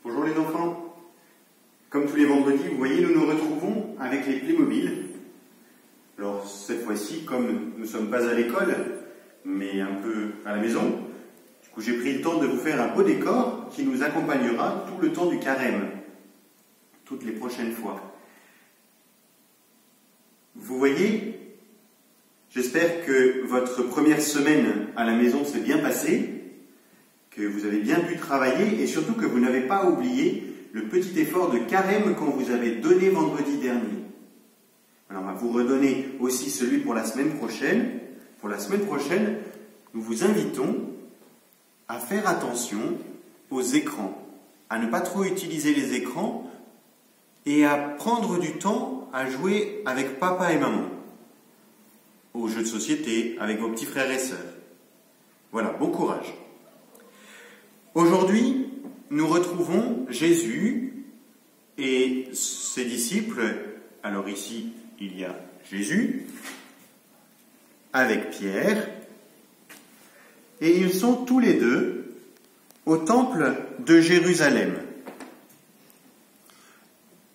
Bonjour les enfants. Comme tous les vendredis, vous voyez, nous nous retrouvons avec les Playmobil. Alors cette fois-ci, comme nous ne sommes pas à l'école, mais un peu à la maison, du coup j'ai pris le temps de vous faire un beau décor qui nous accompagnera tout le temps du carême, toutes les prochaines fois. Vous voyez, j'espère que votre première semaine à la maison s'est bien passée, que vous avez bien pu travailler et surtout que vous n'avez pas oublié le petit effort de carême qu'on vous avait donné vendredi dernier. Alors on va vous redonner aussi celui pour la semaine prochaine. Pour la semaine prochaine, nous vous invitons à faire attention aux écrans, à ne pas trop utiliser les écrans et à prendre du temps à jouer avec papa et maman, aux jeux de société, avec vos petits frères et sœurs. Voilà, bon courage. Aujourd'hui, nous retrouvons Jésus et ses disciples. Alors ici, il y a Jésus avec Pierre et ils sont tous les deux au temple de Jérusalem.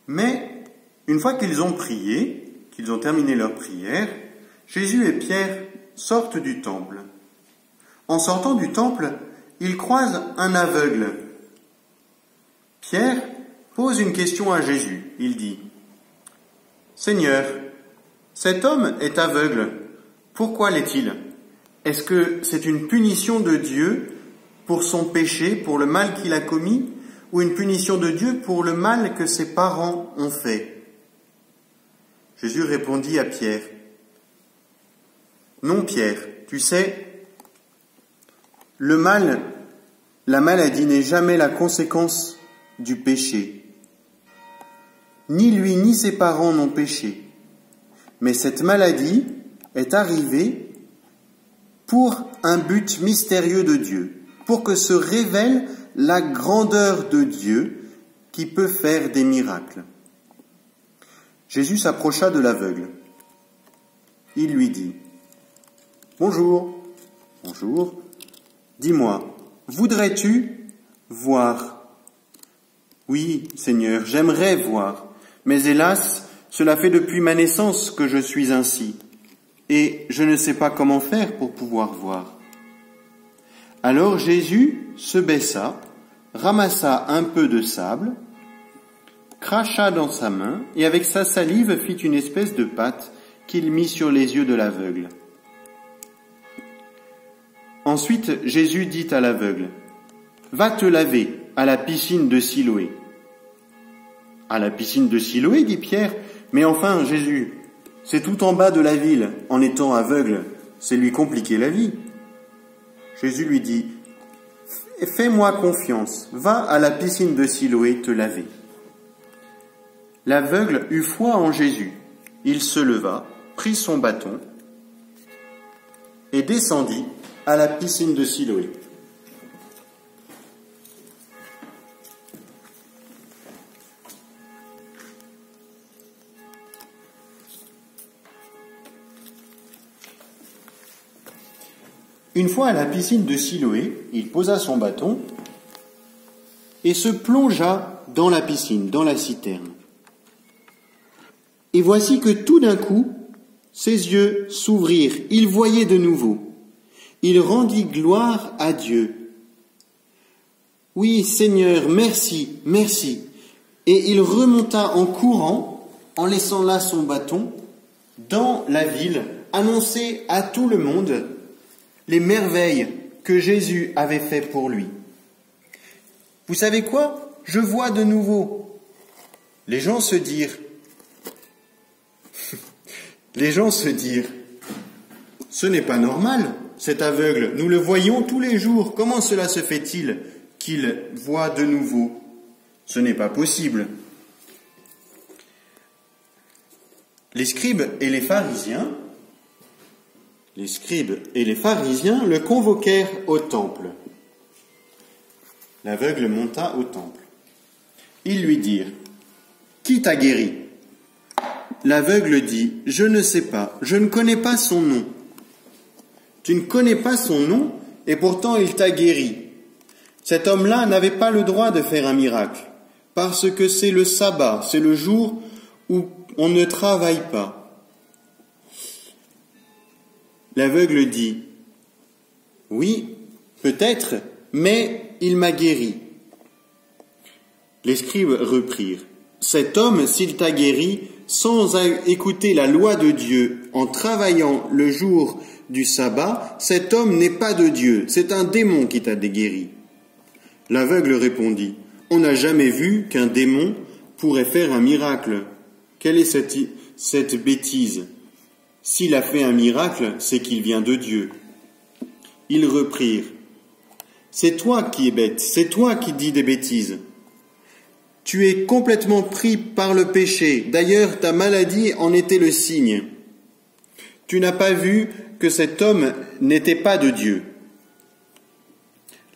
Mais une fois qu'ils ont prié, qu'ils ont terminé leur prière, Jésus et Pierre sortent du temple. En sortant du temple, ils croisent un aveugle. Pierre pose une question à Jésus. Il dit : « Seigneur, cet homme est aveugle. Pourquoi l'est-il ? Est-ce que c'est une punition de Dieu pour son péché, pour le mal qu'il a commis, ou une punition de Dieu pour le mal que ses parents ont fait ? » Jésus répondit à Pierre : « Non, Pierre, tu sais, le mal, la maladie n'est jamais la conséquence du péché. Ni lui ni ses parents n'ont péché. Mais cette maladie est arrivée pour un but mystérieux de Dieu, pour que se révèle la grandeur de Dieu qui peut faire des miracles. » Jésus s'approcha de l'aveugle. Il lui dit : « Bonjour. »« Bonjour. Dis-moi, voudrais-tu voir ? » ?»« Oui, Seigneur, j'aimerais voir, mais hélas, cela fait depuis ma naissance que je suis ainsi, et je ne sais pas comment faire pour pouvoir voir. » Alors Jésus se baissa, ramassa un peu de sable, cracha dans sa main, et avec sa salive fit une espèce de pâte qu'il mit sur les yeux de l'aveugle. Ensuite, Jésus dit à l'aveugle : « Va te laver à la piscine de Siloé. » « À la piscine de Siloé, dit Pierre. Mais enfin, Jésus, c'est tout en bas de la ville. En étant aveugle, c'est lui compliquer la vie. » Jésus lui dit : « Fais-moi confiance, va à la piscine de Siloé te laver. » L'aveugle eut foi en Jésus. Il se leva, prit son bâton et descendit à la piscine de Siloé. Une fois à la piscine de Siloé, il posa son bâton et se plongea dans la piscine, dans la citerne. Et voici que tout d'un coup, ses yeux s'ouvrirent, il voyait de nouveau. Il rendit gloire à Dieu. « Oui, Seigneur, merci, merci. » Et il remonta en courant, en laissant là son bâton, dans la ville, annoncer à tout le monde les merveilles que Jésus avait fait pour lui. « Vous savez quoi ? Je vois de nouveau. » Les gens se dirent, ce n'est pas normal, cet aveugle, nous le voyons tous les jours, comment cela se fait-il qu'il voit de nouveau ? Ce n'est pas possible. Les scribes et les pharisiens le convoquèrent au temple. L'aveugle monta au temple. Ils lui dirent : « Qui t'a guéri ? » L'aveugle dit : « Je ne sais pas, je ne connais pas son nom. » « Tu ne connais pas son nom, et pourtant il t'a guéri. Cet homme-là n'avait pas le droit de faire un miracle, parce que c'est le sabbat, c'est le jour où on ne travaille pas. L'aveugle dit, « Oui, peut-être, mais il m'a guéri. » Les scribes reprirent, « Cet homme, s'il t'a guéri, sans écouter la loi de Dieu, en travaillant le jour du sabbat, cet homme n'est pas de Dieu, c'est un démon qui t'a guéri. » L'aveugle répondit, « On n'a jamais vu qu'un démon pourrait faire un miracle. Quelle est cette bêtise ? S'il a fait un miracle, c'est qu'il vient de Dieu. » Ils reprirent, « C'est toi qui es bête, c'est toi qui dis des bêtises. Tu es complètement pris par le péché. D'ailleurs, ta maladie en était le signe. Tu n'as pas vu que cet homme n'était pas de Dieu. »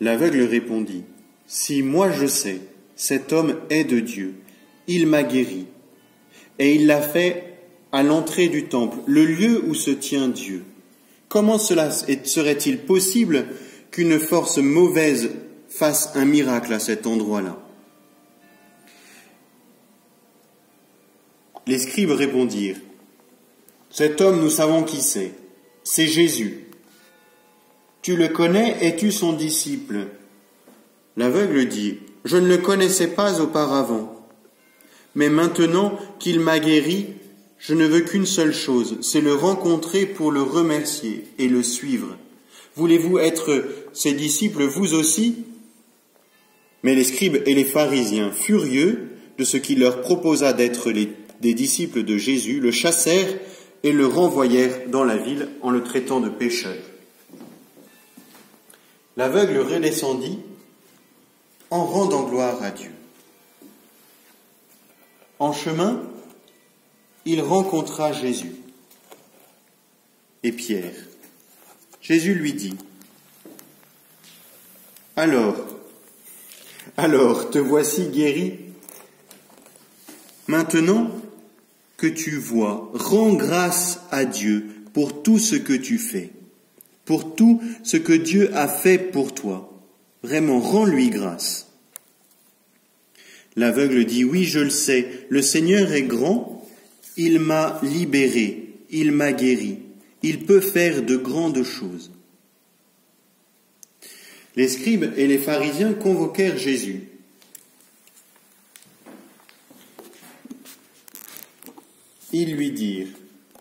L'aveugle répondit, « Si moi je sais, cet homme est de Dieu. Il m'a guéri. Et il l'a fait à l'entrée du temple, le lieu où se tient Dieu. Comment cela serait-il possible qu'une force mauvaise fasse un miracle à cet endroit-là » Les scribes répondirent, « Cet homme, nous savons qui c'est Jésus. Tu le connais, es-tu son disciple ?» L'aveugle dit, « Je ne le connaissais pas auparavant. Mais maintenant qu'il m'a guéri, je ne veux qu'une seule chose, c'est le rencontrer pour le remercier et le suivre. Voulez-vous être ses disciples vous aussi ?» Mais les scribes et les pharisiens, furieux de ce qu'il leur proposa d'être des disciples de Jésus, le chassèrent et le renvoyèrent dans la ville en le traitant de pécheur. L'aveugle redescendit en rendant gloire à Dieu. En chemin, il rencontra Jésus et Pierre. Jésus lui dit, « Alors, te voici guéri. Maintenant que tu vois, rends grâce à Dieu pour tout ce que tu fais, pour tout ce que Dieu a fait pour toi. Vraiment, rends-lui grâce. » L'aveugle dit, « Oui, je le sais, le Seigneur est grand, il m'a libéré, il m'a guéri, il peut faire de grandes choses. » Les scribes et les pharisiens convoquèrent Jésus. Ils lui dirent,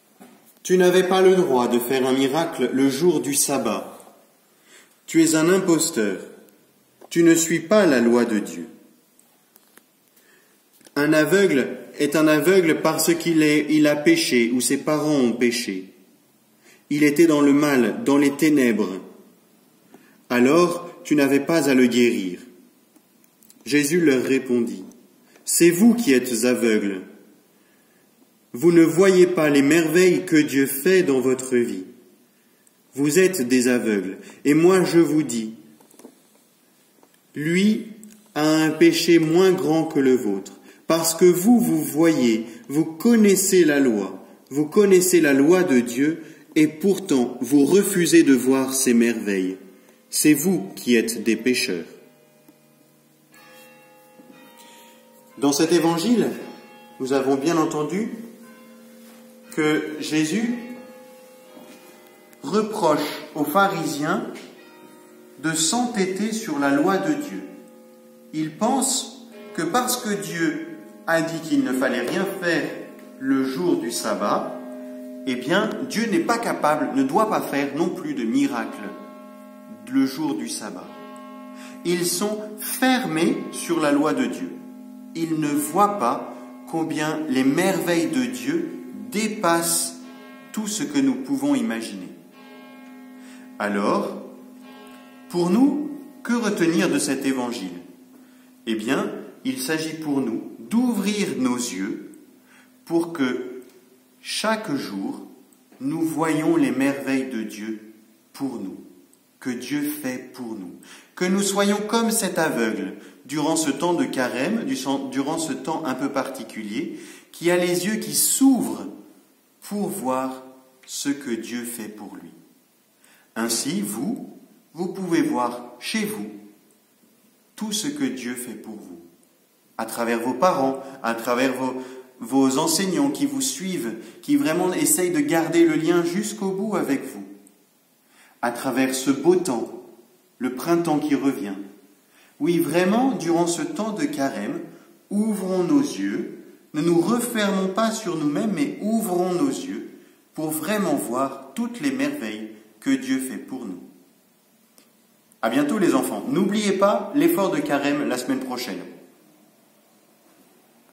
« Tu n'avais pas le droit de faire un miracle le jour du sabbat. Tu es un imposteur. Tu ne suis pas la loi de Dieu. Un aveugle est un aveugle parce qu'il a péché ou ses parents ont péché. Il était dans le mal, dans les ténèbres. Alors, tu n'avais pas à le guérir. » Jésus leur répondit, « C'est vous qui êtes aveugles. Vous ne voyez pas les merveilles que Dieu fait dans votre vie. Vous êtes des aveugles. Et moi je vous dis, lui a un péché moins grand que le vôtre. Parce que vous voyez, vous connaissez la loi de Dieu, et pourtant vous refusez de voir ces merveilles. C'est vous qui êtes des pécheurs. » Dans cet évangile, nous avons bien entendu que Jésus reproche aux pharisiens de s'entêter sur la loi de Dieu. Ils pensent que parce que Dieu a dit qu'il ne fallait rien faire le jour du sabbat, eh bien, Dieu n'est pas capable, ne doit pas faire non plus de miracle le jour du sabbat. Ils sont fermés sur la loi de Dieu. Ils ne voient pas combien les merveilles de Dieu dépassent tout ce que nous pouvons imaginer. Alors, pour nous, que retenir de cet évangile ? Eh bien, il s'agit pour nous d'ouvrir nos yeux pour que chaque jour, nous voyons les merveilles de Dieu pour nous, que Dieu fait pour nous. Que nous soyons comme cet aveugle durant ce temps de carême, durant ce temps un peu particulier, qui a les yeux qui s'ouvrent pour voir ce que Dieu fait pour lui. Ainsi, vous pouvez voir chez vous tout ce que Dieu fait pour vous. À travers vos parents, à travers vos enseignants qui vous suivent, qui vraiment essayent de garder le lien jusqu'au bout avec vous. À travers ce beau temps, le printemps qui revient. Oui, vraiment, durant ce temps de carême, ouvrons nos yeux, ne nous refermons pas sur nous-mêmes, mais ouvrons nos yeux pour vraiment voir toutes les merveilles que Dieu fait pour nous. À bientôt les enfants. N'oubliez pas l'effort de carême la semaine prochaine.